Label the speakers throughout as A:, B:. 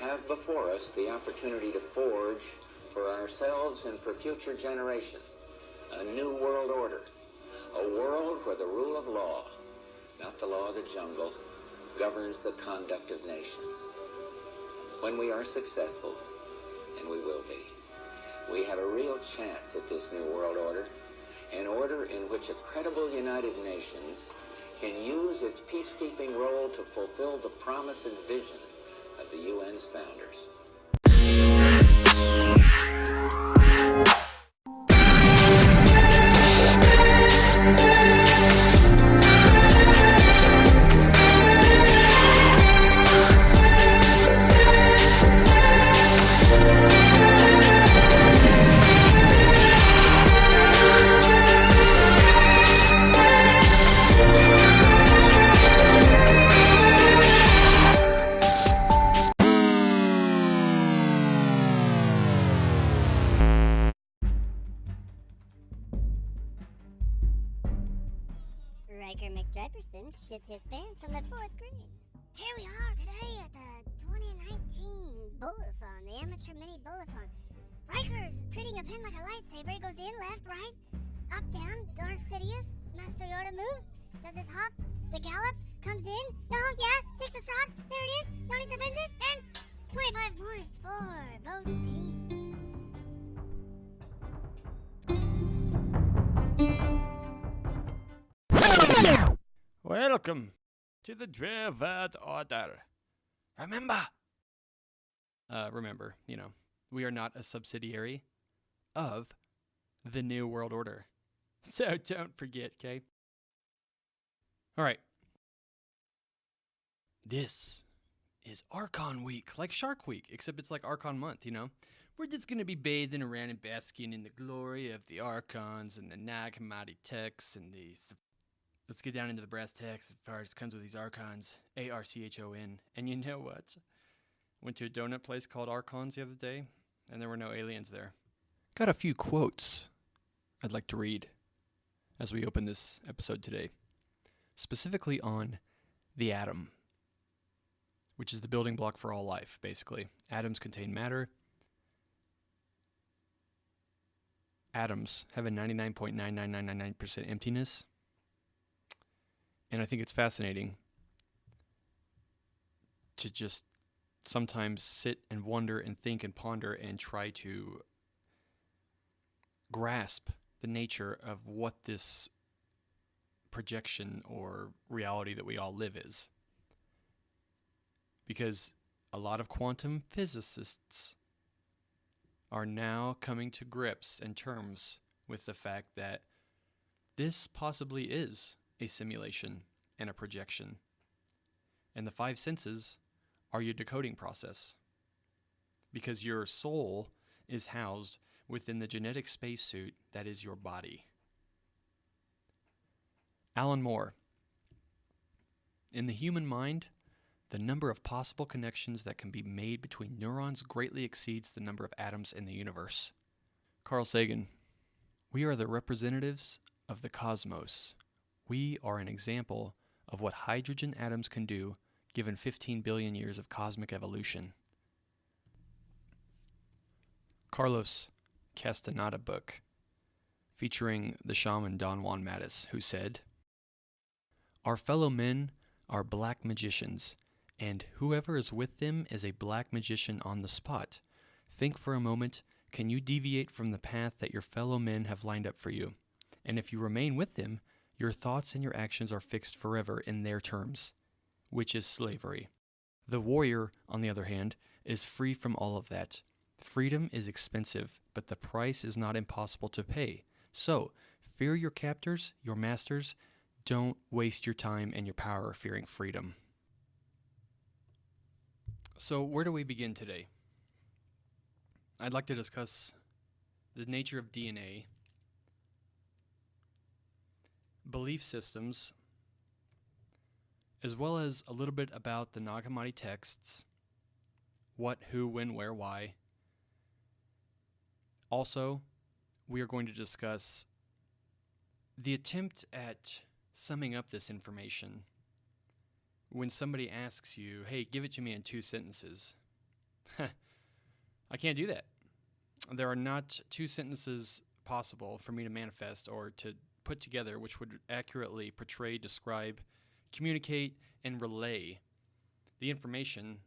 A: have before us the opportunity to forge for ourselves and for future generations a new world order, a world where the rule of law, not the law of the jungle, governs the conduct of nations. When we are successful, and we will be, we have a real chance at this new world order, an order in which a credible United Nations can use its peacekeeping role to fulfill the promise and vision of the UN's founders.
B: Shit his pants on the 4th grade. Here we are today at the 2019 Bowl-a-thon, the amateur mini Bowl-a-thon. Riker's treating a pin like a lightsaber. He goes in, left, right, up, down. Darth Sidious, Master Yoda move. Does his hop, the gallop, comes in. No, yeah, takes a shot. There it is. Noni defends it, and 25 points for both teams.
C: Welcome to the Brotherhood Order. Remember, we are not a subsidiary of the New World Order. So don't forget, okay? All right. This is Archon Week, like Shark Week, except it's like Archon Month, We're just going to be bathing around and basking in the glory of the Archons and the Nag Hammadi texts and the... Let's get down into the brass tacks as far as it comes with these Archons. Archon. And you know what? Went to a donut place called Archons the other day, and there were no aliens there. Got a few quotes I'd like to read as we open this episode today. Specifically on the atom, which is the building block for all life, basically. Atoms contain matter. Atoms have a 99.99999% emptiness. And I think it's fascinating to just sometimes sit and wonder and think and ponder and try to grasp the nature of what this projection or reality that we all live is. Because a lot of quantum physicists are now coming to grips and terms with the fact that this possibly is a simulation and a projection. And the 5 senses are your decoding process. Because your soul is housed within the genetic spacesuit that is your body. Alan Moore. In the human mind, the number of possible connections that can be made between neurons greatly exceeds the number of atoms in the universe. Carl Sagan. We are the representatives of the cosmos. We are an example of what hydrogen atoms can do given 15 billion years of cosmic evolution. Carlos Castaneda book, featuring the shaman Don Juan Matus, who said, "Our fellow men are black magicians, and whoever is with them is a black magician on the spot. Think for a moment, can you deviate from the path that your fellow men have lined up for you? And if you remain with them, your thoughts and your actions are fixed forever in their terms, which is slavery. The warrior, on the other hand, is free from all of that. Freedom is expensive, but the price is not impossible to pay. So, fear your captors, your masters. Don't waste your time and your power fearing freedom." So, where do we begin today? I'd like to discuss the nature of DNA, belief systems, as well as a little bit about the Nag Hammadi texts, what, who, when, where, why. Also, we are going to discuss the attempt at summing up this information. When somebody asks you, hey, give it to me in 2 sentences, I can't do that. There are not two sentences possible for me to manifest or to put together which would accurately portray, describe, communicate, and relay the information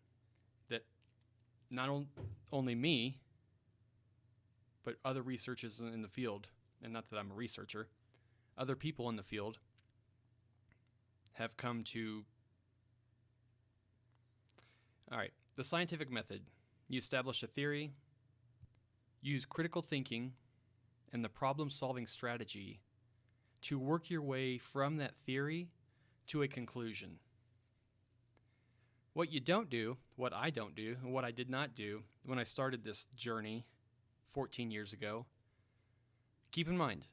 C: that not only me, but other researchers in the field, and not that I'm a researcher, other people in the field have come to. All right, the scientific method. You establish a theory, use critical thinking and the problem-solving strategy to work your way from that theory to a conclusion. What you don't do, what I don't do, and what I did not do when I started this journey 14 years ago, keep in mind,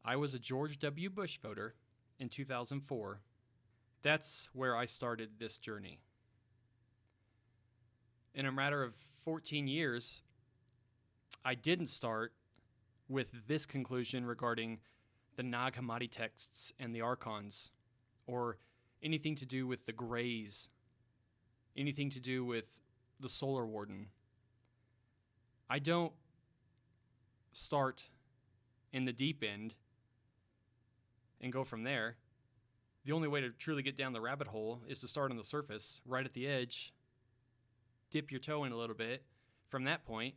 C: I was a George W. Bush voter in 2004. That's where I started this journey. In a matter of 14 years, I didn't start with this conclusion regarding the Nag Hammadi texts and the Archons, or anything to do with the Greys, anything to do with the Solar Warden. I don't start in the deep end and go from there. The only way to truly get down the rabbit hole is to start on the surface, right at the edge, dip your toe in a little bit. From that point,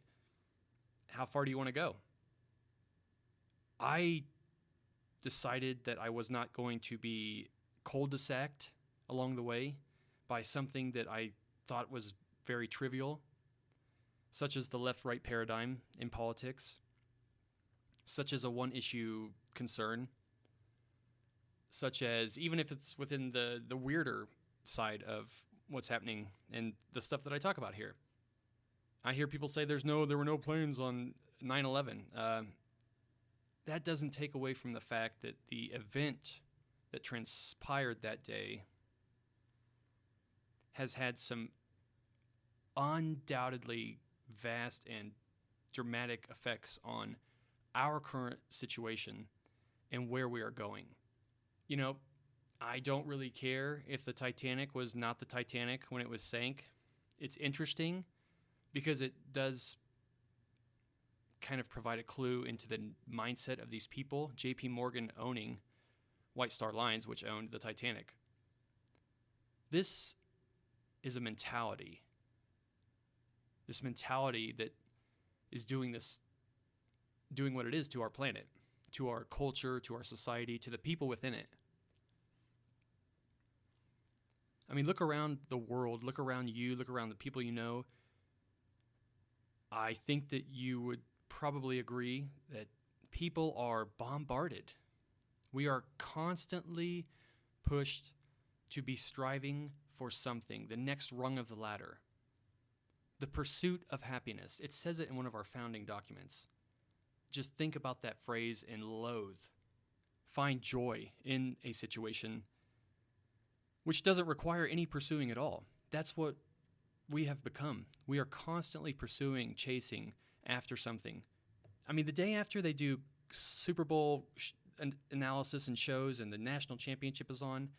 C: how far do you want to go? I decided that I was not going to be cul-de-saced along the way by something that I thought was very trivial, such as the left-right paradigm in politics, such as a one-issue concern, such as, even if it's within the weirder side of what's happening and the stuff that I talk about here. I hear people say there were no planes on 9/11. That doesn't take away from the fact that the event that transpired that day has had some undoubtedly vast and dramatic effects on our current situation and where we are going. You know, I don't really care if the Titanic was not the Titanic when it was sank. It's interesting because it does kind of provide a clue into the mindset of these people. J.P. Morgan owning White Star Lines, which owned the Titanic. This is a mentality. This mentality that is doing what it is to our planet, to our culture, to our society, to the people within it. I mean, look around the world, look around you, look around the people you know. I think that you would probably agree that people are bombarded. We are constantly pushed to be striving for something, the next rung of the ladder. The pursuit of happiness. It says it in one of our founding documents. Just think about that phrase and loathe. Find joy in a situation which doesn't require any pursuing at all. That's what we have become. We are constantly pursuing, chasing after something. I mean, the day after they do Super Bowl analysis and shows and the national championship is on,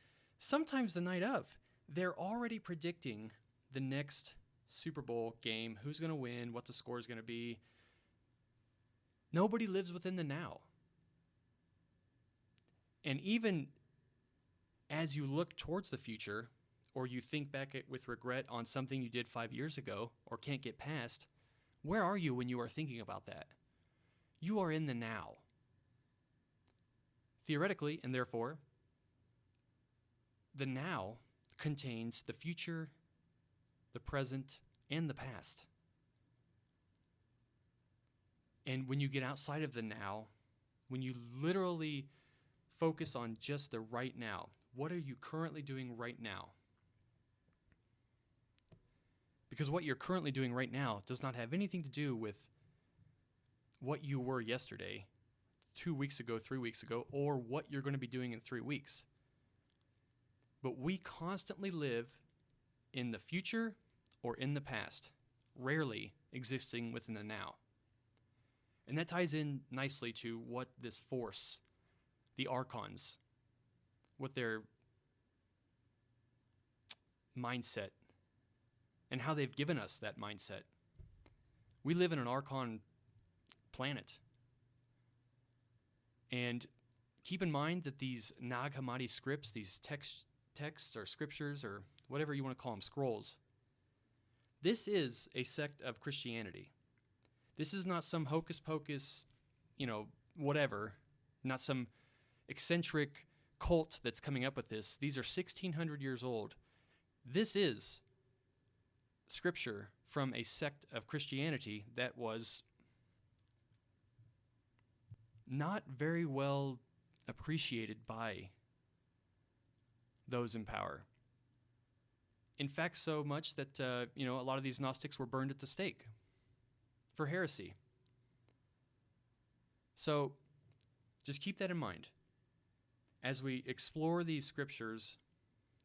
C: sometimes the night of, they're already predicting the next Super Bowl game, who's going to win, what the score is going to be. Nobody lives within the now. And even as you look towards the future, or you think back with regret on something you did 5 years ago or can't get past, where are you when you are thinking about that? You are in the now. Theoretically, and therefore, the now contains the future, the present, and the past. And when you get outside of the now, when you literally focus on just the right now, what are you currently doing right now? Because what you're currently doing right now does not have anything to do with what you were yesterday, 2 weeks ago, 3 weeks ago, or what you're going to be doing in 3 weeks. But we constantly live in the future or in the past, rarely existing within the now. And that ties in nicely to what this force, the Archons, what their mindset and how they've given us that mindset. We live in an Archon planet. And keep in mind that these Nag Hammadi scripts, these texts or scriptures or whatever you want to call them, scrolls, this is a sect of Christianity. This is not some hocus pocus, whatever, not some eccentric cult that's coming up with this. These are 1,600 years old. This is scripture from a sect of Christianity that was not very well appreciated by those in power. In fact, so much that a lot of these Gnostics were burned at the stake for heresy. So just keep that in mind. As we explore these scriptures,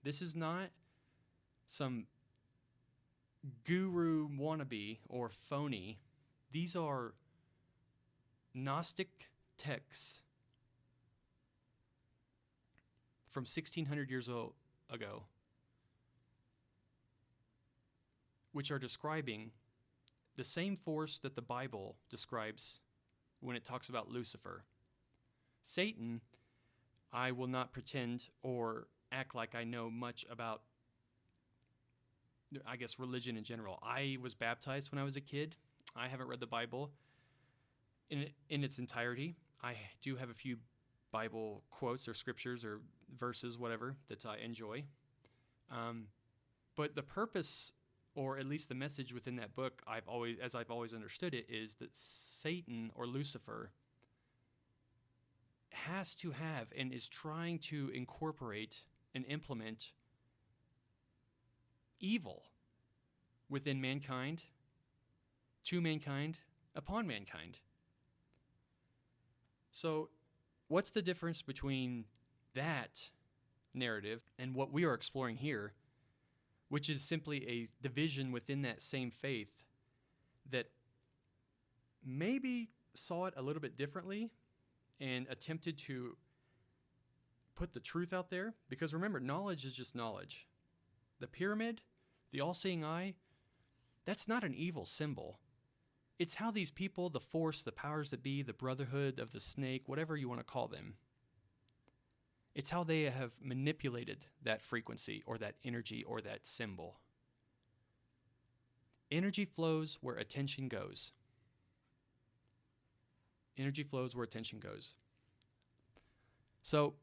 C: this is not some guru wannabe or phony. These are Gnostic texts from 1,600 years ago, which are describing the same force that the Bible describes when it talks about Lucifer. Satan, I will not pretend or act like I know much about, religion in general. I was baptized when I was a kid. I haven't read the Bible in its entirety. I do have a few Bible quotes or scriptures or verses, whatever, that I enjoy. But the purpose, or at least the message within that book, as I've always understood it, is that Satan or Lucifer has to have and is trying to incorporate and implement evil within mankind, to mankind, upon mankind. So what's the difference between that narrative and what we are exploring here, which is simply a division within that same faith that maybe saw it a little bit differently and attempted to put the truth out there? Because remember, knowledge is just knowledge. The pyramid, the all-seeing eye, that's not an evil symbol. It's how these people, the force, the powers that be, the brotherhood of the snake, whatever you want to call them, it's how they have manipulated that frequency or that energy or that symbol. Energy flows where attention goes. Energy flows where attention goes. So,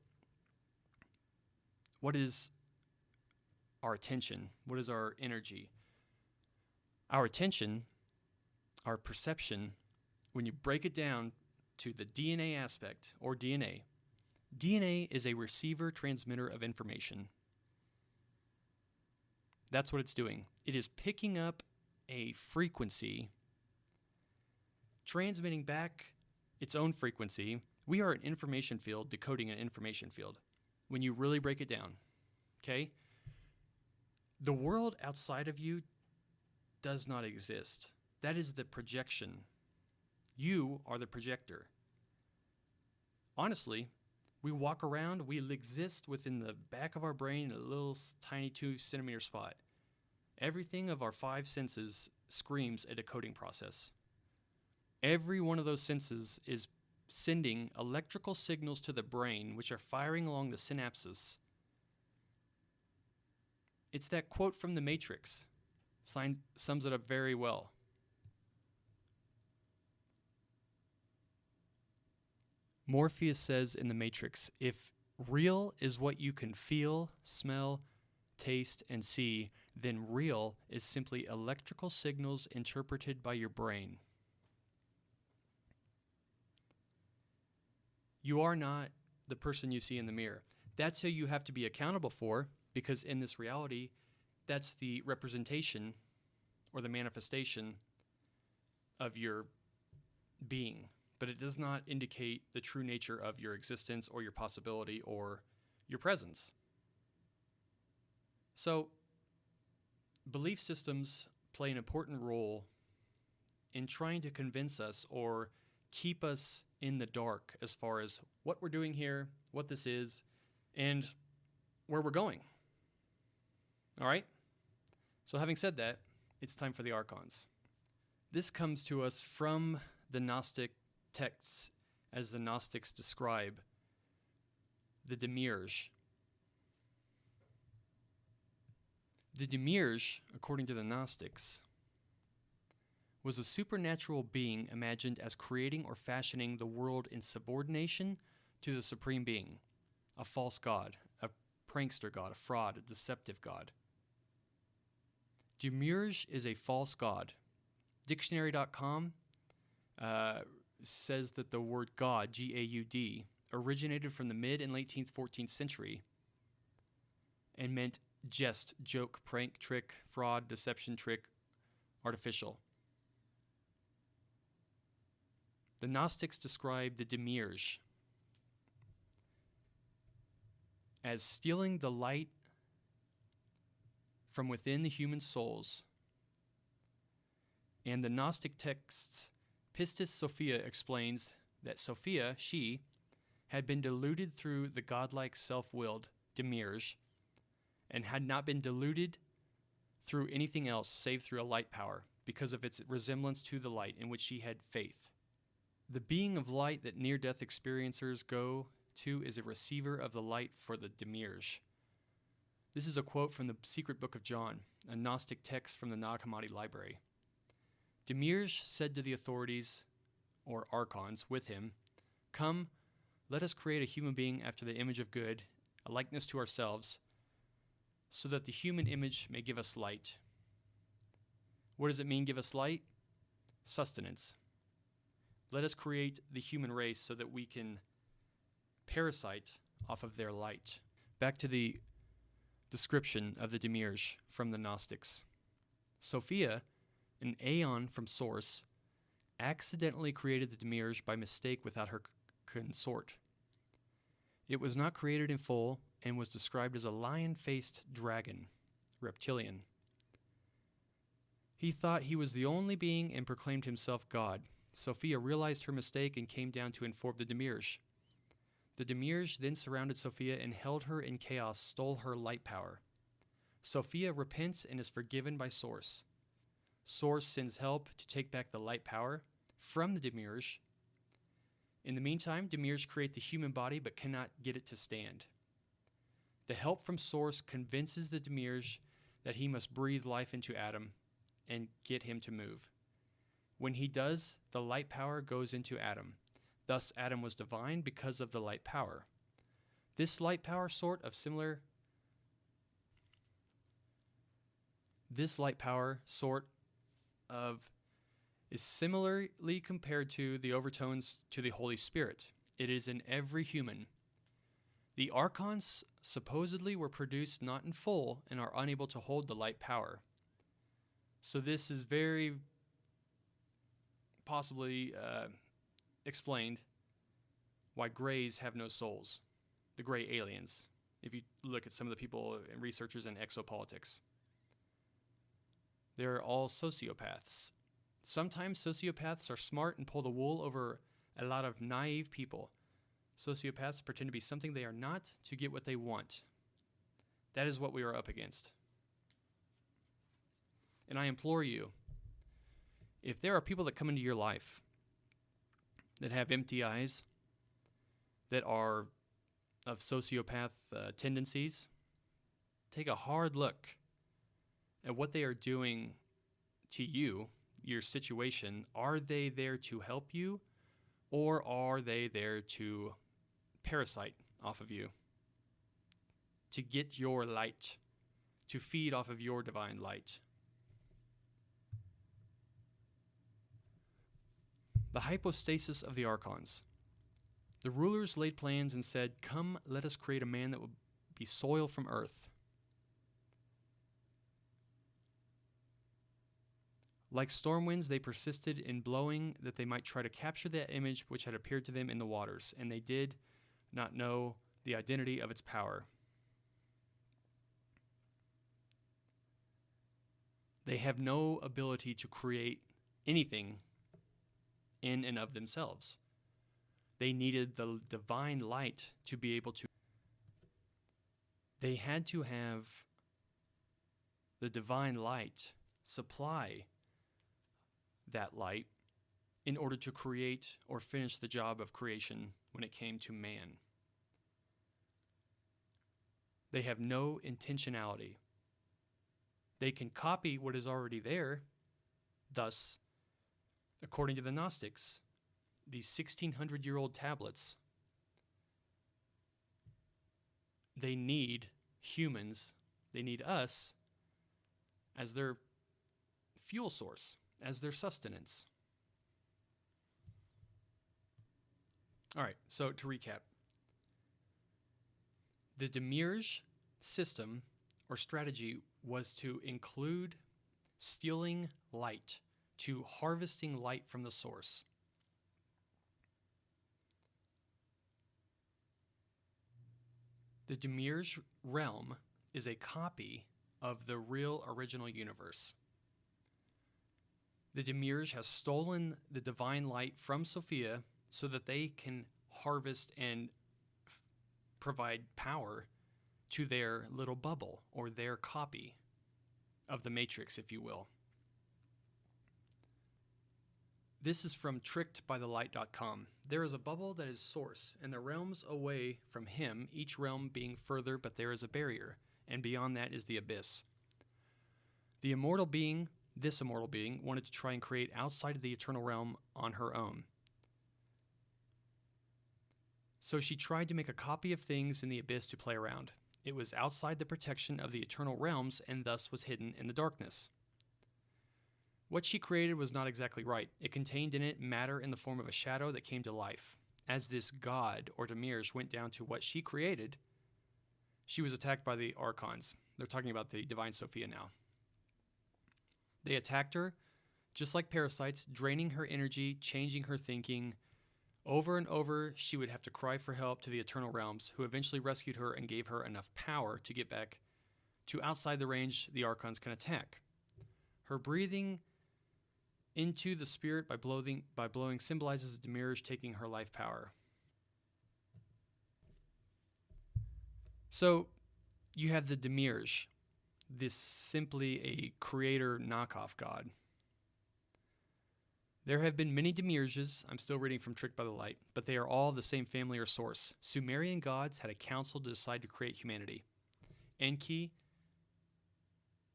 C: what is our attention? What is our energy? Our attention, our perception, when you break it down to the DNA aspect, or DNA is a receiver transmitter of information. That's what it's doing. It is picking up a frequency, transmitting back its own frequency. We are an information field decoding an information field when you really break it down, okay? The world outside of you does not exist. That is the projection. You are the projector. Honestly, we walk around, we exist within the back of our brain in a little tiny 2-centimeter spot. Everything of our 5 senses screams a decoding process. Every one of those senses is sending electrical signals to the brain, which are firing along the synapses. It's that quote from The Matrix. Sums it up very well. Morpheus says in The Matrix, if real is what you can feel, smell, taste, and see, then real is simply electrical signals interpreted by your brain. You are not the person you see in the mirror. That's who you have to be accountable for, because in this reality, that's the representation or the manifestation of your being. But it does not indicate the true nature of your existence or your possibility or your presence. So, belief systems play an important role in trying to convince us or keep us in the dark as far as what we're doing here, what this is, and where we're going. All right? So having said that, it's time for the Archons. This comes to us from the Gnostic texts as the Gnostics describe the Demiurge. The Demiurge, according to the Gnostics, was a supernatural being imagined as creating or fashioning the world in subordination to the Supreme Being, a false god, a prankster god, a fraud, a deceptive god. Demiurge is a false god. Dictionary.com says that the word god, G-A-U-D, originated from the mid and late 14th century and meant jest, joke, prank, trick, fraud, deception, trick, artificial. The Gnostics describe the Demiurge as stealing the light from within the human souls. And the Gnostic texts, Pistis Sophia explains that Sophia, she, had been deluded through the godlike self-willed Demiurge and had not been deluded through anything else save through a light power because of its resemblance to the light in which she had faith. The being of light that near-death experiencers go to is a receiver of the light for the Demiurge. This is a quote from the Secret Book of John, a Gnostic text from the Nag Hammadi Library. Demiurge said to the authorities, or Archons, with him, "Come, let us create a human being after the image of good, a likeness to ourselves, so that the human image may give us light." What does it mean, give us light? Sustenance. Let us create the human race so that we can parasite off of their light. Back to the description of the Demiurge from the Gnostics. Sophia, an aeon from source, accidentally created the Demiurge by mistake without her consort. It was not created in full and was described as a lion-faced dragon, reptilian. He thought he was the only being and proclaimed himself God. Sophia realized her mistake and came down to inform the Demiurge. The Demiurge then surrounded Sophia and held her in chaos, stole her light power. Sophia repents and is forgiven by Source. Source sends help to take back the light power from the Demiurge. In the meantime, Demiurge creates the human body but cannot get it to stand. The help from Source convinces the Demiurge that he must breathe life into Adam and get him to move. When he does, the light power goes into Adam. Thus, Adam was divine because of the light power. This light power is similarly compared to the overtones to the Holy Spirit. It is in every human. The Archons supposedly were produced not in full and are unable to hold the light power. So this is very possibly explained why Greys have no souls, the Grey aliens, if you look at some of the people and researchers in exopolitics. They're all sociopaths. Sometimes sociopaths are smart and pull the wool over a lot of naive people. Sociopaths pretend to be something they are not to get what they want. That is what we are up against. And I implore you, if there are people that come into your life that have empty eyes, that are of sociopath tendencies, take a hard look at what they are doing to you, your situation. Are they there to help you, or are they there to parasite off of you, to get your light, to feed off of your divine light? The hypostasis of the Archons. The rulers laid plans and said, "Come, let us create a man that will be soil from earth." Like storm winds, they persisted in blowing that they might try to capture that image which had appeared to them in the waters, and they did not know the identity of its power. They have no ability to create anything in and of themselves. They needed the divine light to be able to. They had to have the divine light supply that light in order to create or finish the job of creation when it came to man. They have no intentionality. They can copy what is already there. Thus, according to the Gnostics, these 1600-year-old tablets, they need humans, they need us as their fuel source, as their sustenance. All right, so to recap, the Demiurge system or strategy was to include stealing light, to harvesting light from the source. The Demiurge realm is a copy of the real original universe. The Demiurge has stolen the divine light from Sophia so that they can harvest and provide power to their little bubble, or their copy of the Matrix, if you will. This is from trickedbythelight.com. There is a bubble that is source, and the realms away from him, each realm being further, but there is a barrier, and beyond that is the abyss. The immortal being, this immortal being, wanted to try and create outside of the eternal realm on her own. So she tried to make a copy of things in the abyss to play around. It was outside the protection of the eternal realms and thus was hidden in the darkness. What she created was not exactly right. It contained in it matter in the form of a shadow that came to life. As this god, or Demiurge, went down to what she created, she was attacked by the Archons. They're talking about the Divine Sophia now. They attacked her, just like parasites, draining her energy, changing her thinking. Over and over, she would have to cry for help to the eternal realms, who eventually rescued her and gave her enough power to get back to outside the range the Archons can attack. Her breathing into the spirit by blowing symbolizes the Demiurge taking her life power. So, you have the Demiurge, this simply a creator knockoff god. There have been many Demiurges, I'm still reading from Tricked by the Light, but they are all the same family or source. Sumerian gods had a council to decide to create humanity. Enki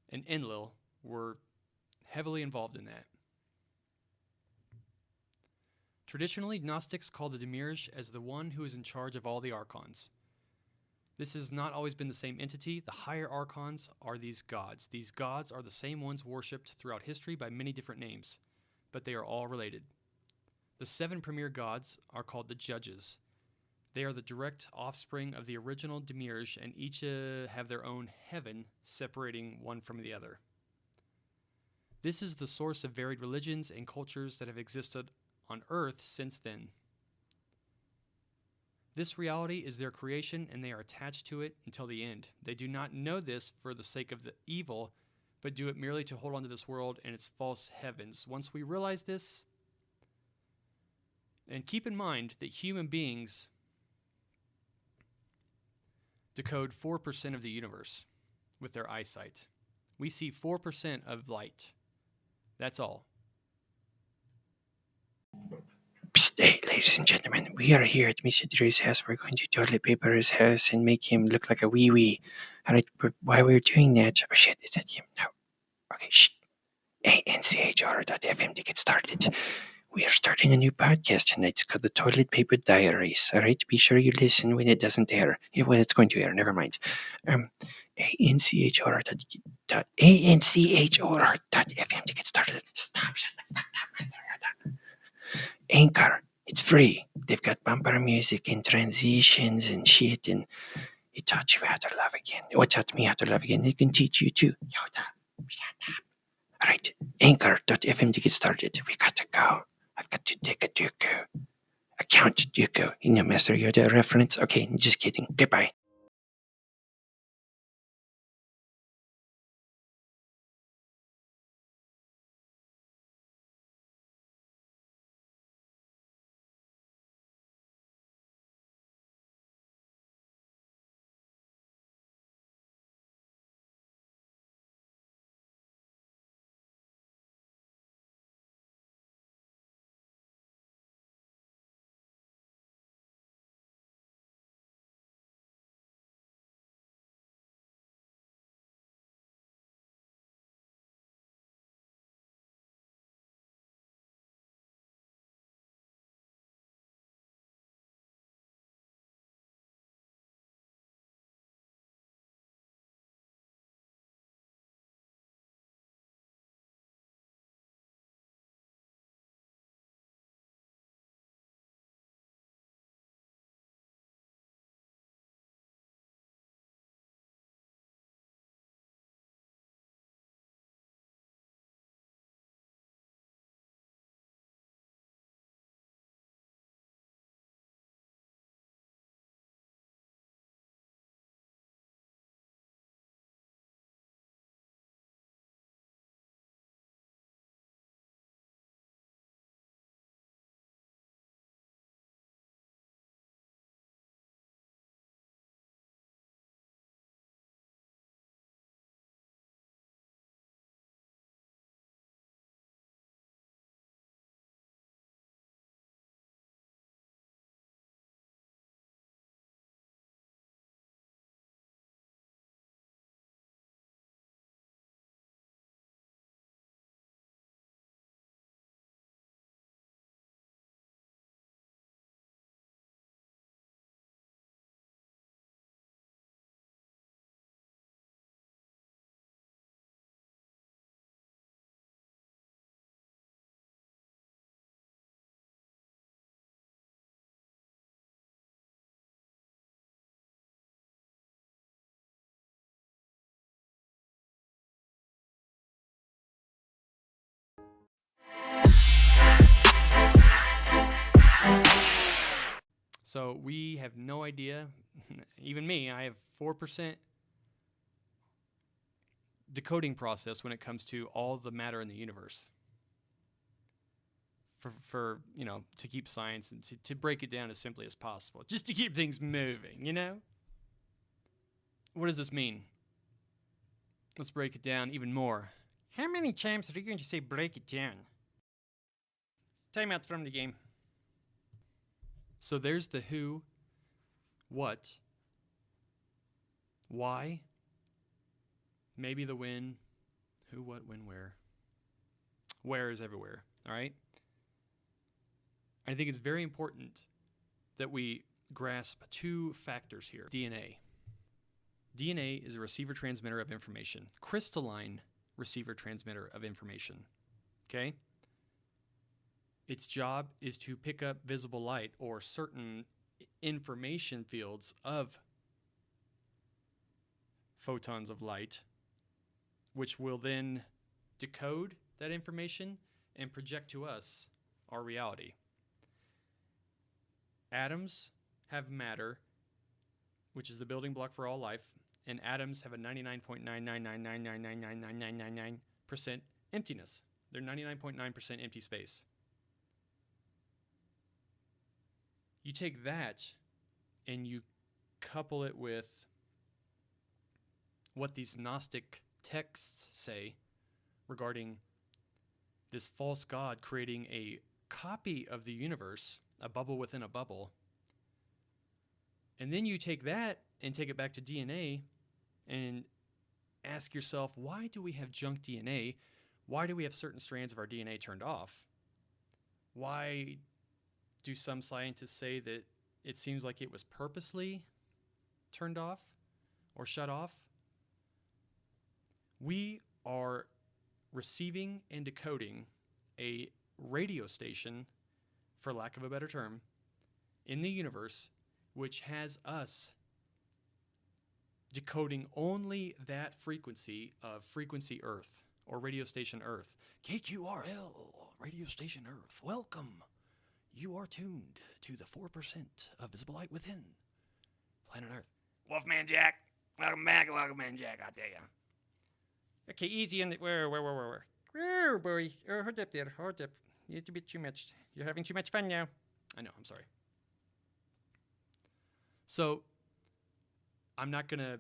C: and Enlil were heavily involved in that. Traditionally, Gnostics call the Demiurge as the one who is in charge of all the Archons. This has not always been the same entity. The higher Archons are these gods. These gods are the same ones worshipped throughout history by many different names, but they are all related. The 7 premier gods are called the Judges. They are the direct offspring of the original Demiurge, and each have their own heaven separating one from the other. This is the source of varied religions and cultures that have existed on Earth since then. This reality is their creation, and they are attached to it until the end. They do not know this for the sake of the evil, but do it merely to hold on to this world and its false heavens. Once we realize this, and keep in mind that human beings decode 4% of the universe with their eyesight. We see 4% of light. That's all.
D: Hey, ladies and gentlemen, we are here at Mr. Drew's house. We're going to toilet paper his house and make him look like a wee-wee. Alright, but while we're doing that... Oh shit, is that him? No. Okay, shh. ANCHR.FM to get started. We are starting a new podcast tonight. It's called the Toilet Paper Diaries. Alright, be sure you listen when it doesn't air. Yeah, well, it's going to air, never mind. ANCHR.FM to get started. Stop, shut the fuck up, Mr. Yoda. Anchor, it's free. They've got bumper music and transitions and shit, and it taught you how to love again. Or taught me how to love again. It can teach you too. Yoda, shut up. Alright, Anchor.fm to get started. We got to go. I've got to take a Dooku. A Count Dooku. You know, Master Yoda reference? Okay, just kidding. Goodbye.
C: So we have no idea. Even me, I have 4% decoding process when it comes to all the matter in the universe. For to keep science and to break it down as simply as possible. Just to keep things moving, What does this mean? Let's break it down even more. How many times are you going to say break it down? Time out from the game. So there's the who, what, why, maybe the when, who, what, when, where. Where is everywhere, all right? I think it's very important that we grasp two factors here. DNA. DNA is a receiver-transmitter of information. Crystalline receiver-transmitter of information. Okay? Its job is to pick up visible light or certain information fields of photons of light, which will then decode that information and project to us our reality. Atoms have matter, which is the building block for all life, and atoms have a 99.999999999% emptiness. They're 99.9% empty space. You take that and you couple it with what these Gnostic texts say regarding this false god creating a copy of the universe, a bubble within a bubble. And then you take that and take it back to DNA and ask yourself, why do we have junk DNA? Why do we have certain strands of our DNA turned off? Why do some scientists say that it seems like it was purposely turned off or shut off? We are receiving and decoding a radio station, for lack of a better term, in the universe, which has us decoding only that frequency of frequency Earth or radio station Earth. KQRL, radio station Earth. Welcome. You are tuned to the 4% of visible light within planet Earth. Wolfman Jack. Welcome back, Wolfman Jack, I'll tell you. Okay, easy on the... Where? Oh, boy. Oh, hold up there. Hold up. It's a bit too much. You're having too much fun now. I know, I'm sorry. So, I'm not going to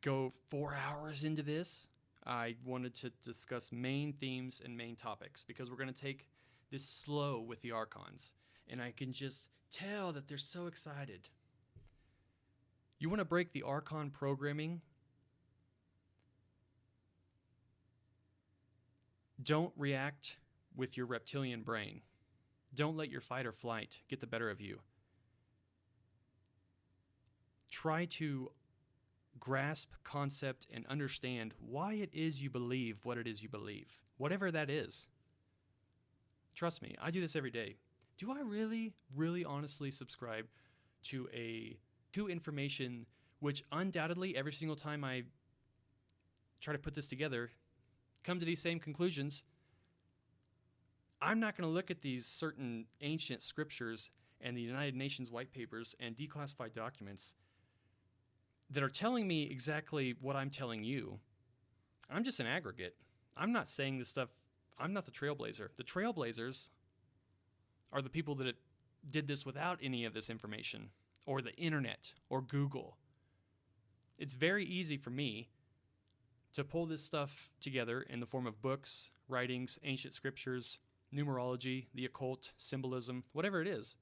C: go 4 hours into this. I wanted to discuss main themes and main topics because we're going to take this slow with the Archons. And I can just tell that they're so excited. You want to break the Archon programming? Don't react with your reptilian brain. Don't let your fight or flight get the better of you. Try to grasp concept and understand why it is you believe what it is you believe, whatever that is. Trust me, I do this every day. Do I really, really honestly subscribe to information which undoubtedly every single time I try to put this together, come to these same conclusions? I'm not going to look at these certain ancient scriptures and the United Nations white papers and declassified documents that are telling me exactly what I'm telling you. I'm just an aggregate. I'm not saying this stuff. I'm not the trailblazer. The trailblazers are the people that did this without any of this information, or the internet, or Google. It's very easy for me to pull this stuff together in the form of books, writings, ancient scriptures, numerology, the occult, symbolism, whatever it is,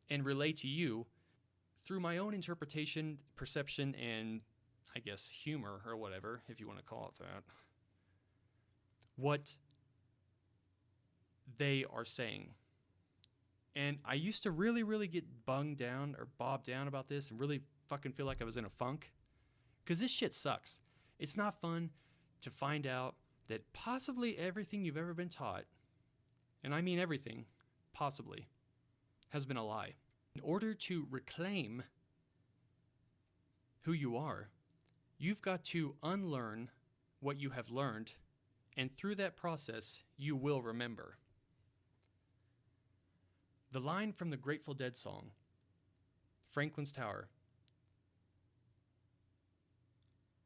C: and relay to you through my own interpretation, perception, and I guess humor, or whatever, if you want to call it that, what they are saying. And I used to really, really get bunged down or bobbed down about this and really fucking feel like I was in a funk. Because this shit sucks. It's not fun to find out that possibly everything you've ever been taught, and I mean everything, possibly, has been a lie. In order to reclaim who you are, you've got to unlearn what you have learned, and through that process, you will remember. The line from the Grateful Dead song, Franklin's Tower.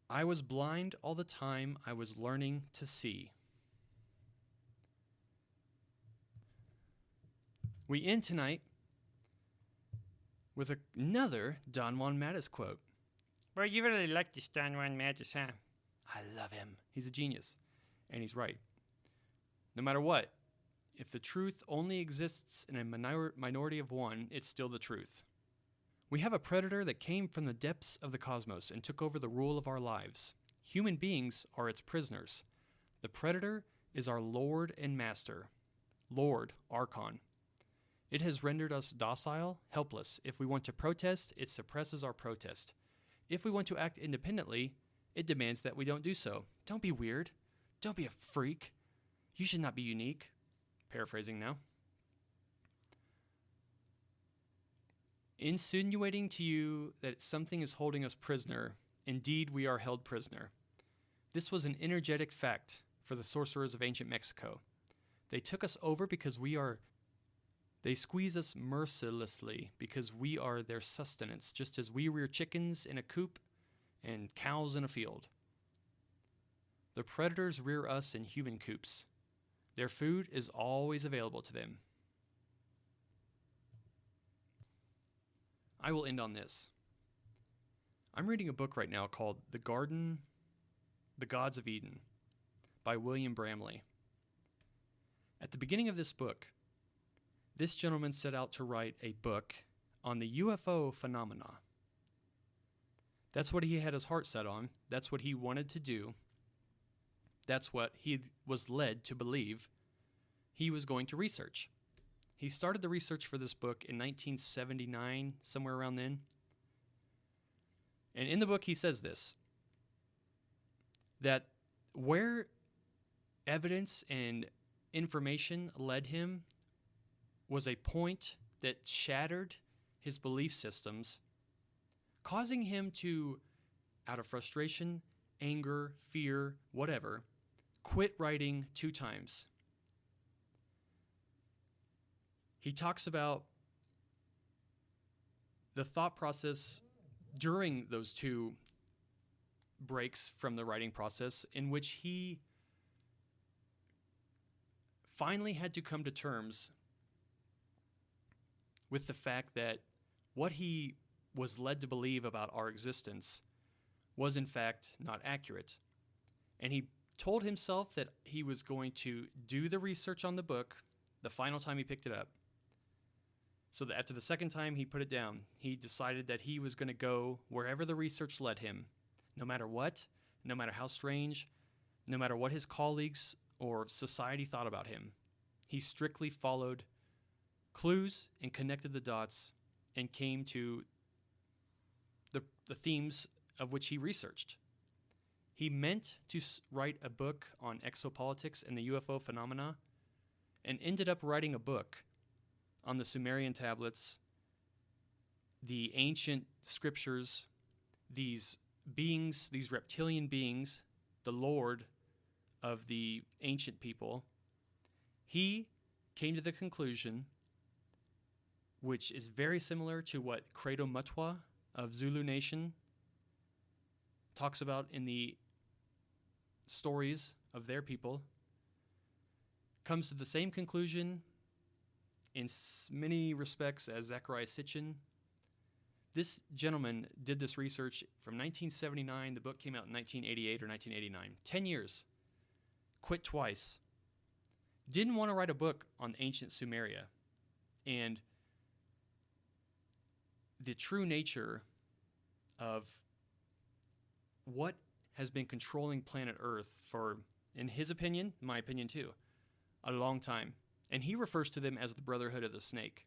C: I was blind all the time I was learning to see. We end tonight with another Don Juan Matus quote.
D: Well, you really like this Don Juan Matus, huh?
C: I love him. He's a genius. And he's right. No matter what, if the truth only exists in a minority of one, it's still the truth. We have a predator that came from the depths of the cosmos and took over the rule of our lives. Human beings are its prisoners. The predator is our lord and master. Lord, Archon. It has rendered us docile, helpless. If we want to protest, it suppresses our protest. If we want to act independently, it demands that we don't do so. Don't be weird. Don't be a freak. You should not be unique. Paraphrasing now. Insinuating to you that something is holding us prisoner. Indeed, we are held prisoner. This was an energetic fact for the sorcerers of ancient Mexico. They took us over because they squeeze us mercilessly because we are their sustenance, just as we rear chickens in a coop and cows in a field. The predators rear us in human coops. Their food is always available to them. I will end on this. I'm reading a book right now called The Gods of Eden by William Bramley. At the beginning of this book, this gentleman set out to write a book on the UFO phenomena. That's what he had his heart set on. That's what he wanted to do. That's what he was led to believe he was going to research. He started the research for this book in 1979, somewhere around then. And in the book he says this, that where evidence and information led him was a point that shattered his belief systems, causing him to, out of frustration, anger, fear, whatever, quit writing 2 times. He talks about the thought process during those 2 breaks from the writing process, in which he finally had to come to terms with the fact that what he was led to believe about our existence was in fact not accurate. And he told himself that he was going to do the research on the book the final time he picked it up. So that after the second time he put it down, he decided that he was going to go wherever the research led him, no matter what, no matter how strange, no matter what his colleagues or society thought about him. He strictly followed clues and connected the dots and came to the themes of which he researched. He meant to write a book on exopolitics and the UFO phenomena, and ended up writing a book on the Sumerian tablets, the ancient scriptures, these beings, these reptilian beings, the Lord of the ancient people. He came to the conclusion, which is very similar to what Credo Mutwa of Zulu Nation talks about in the stories of their people, comes to the same conclusion in many respects as Zecharia Sitchin. This gentleman did this research from 1979. The book came out in 1988 or 1989. 10 years. Quit twice. Didn't want to write a book on ancient Sumeria and the true nature of what has been controlling planet Earth for, in his opinion, my opinion too, a long time. And he refers to them as the Brotherhood of the Snake.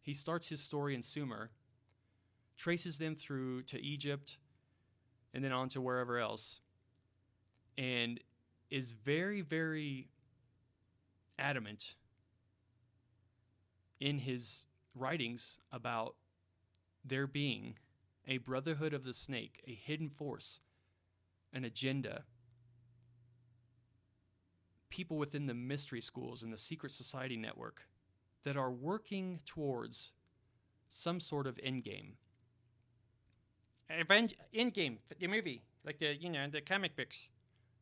C: He starts his story in Sumer, traces them through to Egypt, and then on to wherever else, and is very, very adamant in his writings about there being a Brotherhood of the Snake, a hidden force, an agenda, people within the mystery schools and the secret society network that are working towards some sort of end game. Endgame, the movie, like the comic books.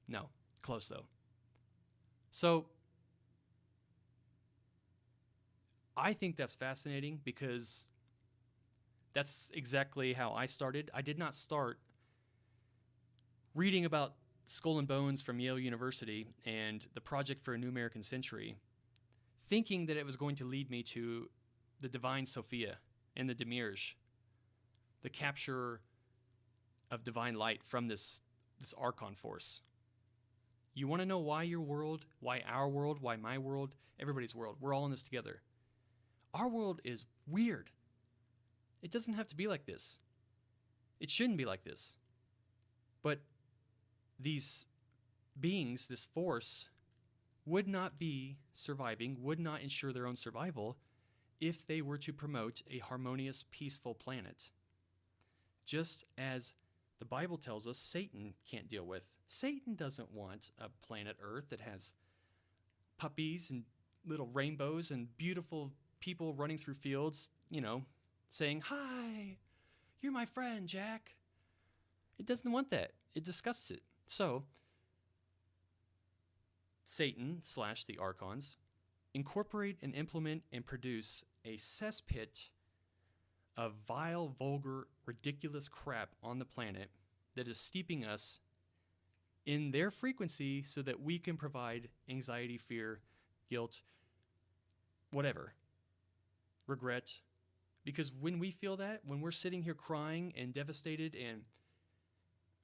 C: No, close though. So I think that's fascinating because that's exactly how I started. I did not start reading about Skull and Bones from Yale University and the Project for a New American Century, thinking that it was going to lead me to the Divine Sophia and the Demiurge, the capture of divine light from this Archon force. You want to know why your world, why our world, why my world, everybody's world, we're all in this together. Our world is weird. It doesn't have to be like this. It shouldn't be like this. But these beings, this force, would not be surviving, would not ensure their own survival if they were to promote a harmonious, peaceful planet. Just as the Bible tells us Satan can't deal with. Satan doesn't want a planet Earth that has puppies and little rainbows and beautiful people running through fields, saying, "Hi, you're my friend, Jack." It doesn't want that. It disgusts it. So, Satan / the Archons incorporate and implement and produce a cesspit of vile, vulgar, ridiculous crap on the planet that is steeping us in their frequency so that we can provide anxiety, fear, guilt, whatever, regret. Because when we feel that, when we're sitting here crying and devastated and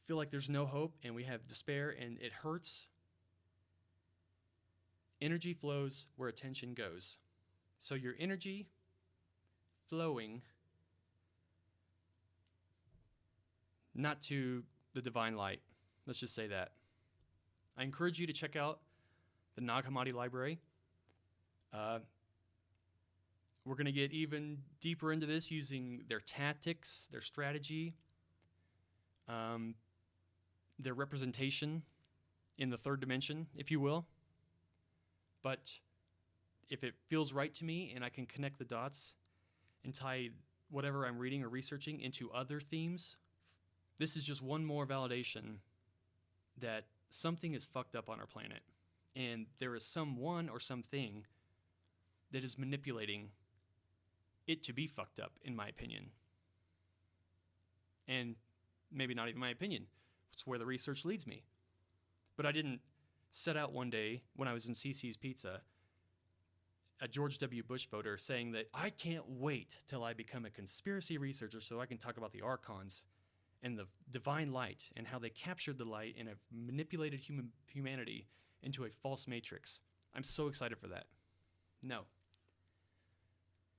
C: feel like there's no hope and we have despair and it hurts, energy flows where attention goes. So your energy flowing not to the divine light. Let's just say that. I encourage you to check out the Nag Hammadi library. We're going to get even deeper into this using their tactics, their strategy, their representation in the third dimension, if you will. But if it feels right to me and I can connect the dots and tie whatever I'm reading or researching into other themes, this is just one more validation that something is fucked up on our planet. And there is someone or something that is manipulating it to be fucked up, in my opinion. And maybe not even my opinion. It's where the research leads me. But I didn't set out one day when I was in CC's Pizza, a George W. Bush voter, saying that I can't wait till I become a conspiracy researcher so I can talk about the Archons and the divine light and how they captured the light and have manipulated humanity into a false matrix. I'm so excited for that. No.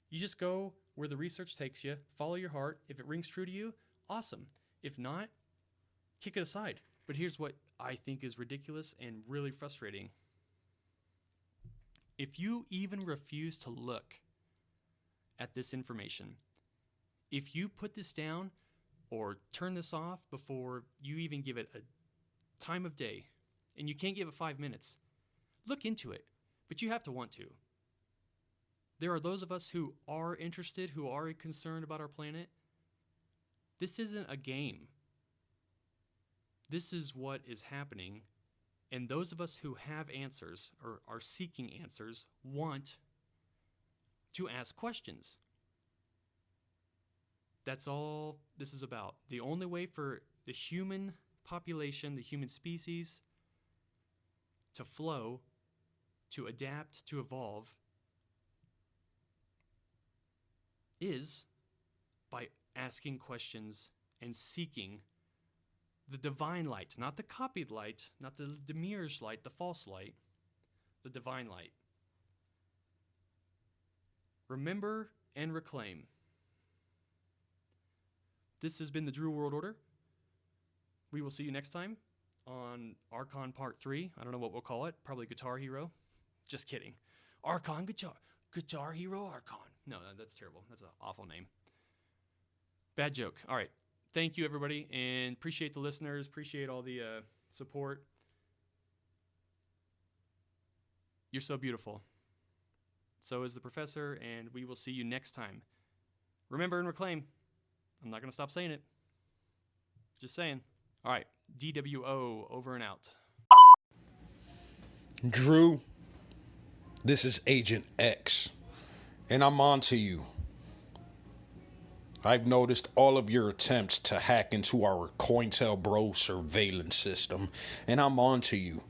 C: You just go where the research takes you, follow your heart. If it rings true to you, awesome. If not, kick it aside. But here's what I think is ridiculous and really frustrating. If you even refuse to look at this information, if you put this down or turn this off before you even give it a time of day, and you can't give it 5 minutes, look into it, but you have to want to. There are those of us who are interested, who are concerned about our planet. This isn't a game. This is what is happening. And those of us who have answers or are seeking answers want to ask questions. That's all this is about. The only way for the human population, the human species, to flow, to adapt, to evolve, is by asking questions and seeking the divine light, not the copied light, not the Demiurge light, the false light, the divine light. Remember and reclaim. This has been the Drew World Order. We will see you next time on Archon Part 3. I don't know what we'll call it. Probably Guitar Hero. Just kidding. Archon Guitar Hero Archon. No, that's terrible. That's an awful name. Bad joke. All right. Thank you, everybody, and appreciate the listeners. Appreciate all the support. You're so beautiful. So is the professor, and we will see you next time Remember and reclaim. I'm not going to stop saying it. Just saying. All right. DWO, over and out.
E: Drew, this is Agent X, and I'm on to you. I've noticed all of your attempts to hack into our COINTELPRO surveillance system, and I'm on to you.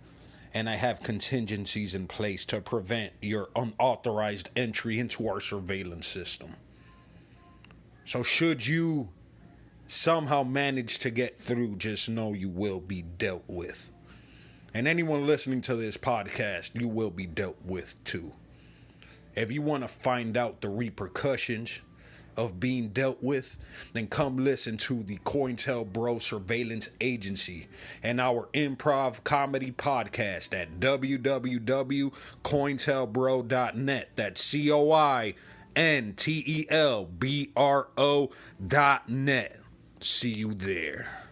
E: And I have contingencies in place to prevent your unauthorized entry into our surveillance system. So should you somehow manage to get through, just know you will be dealt with. And anyone listening to this podcast, you will be dealt with too. If you want to find out the repercussions of being dealt with, then come listen to the COINTELPRO Surveillance Agency and our improv comedy podcast at www.cointelbro.net. That's COINTELBRO.net. See you there.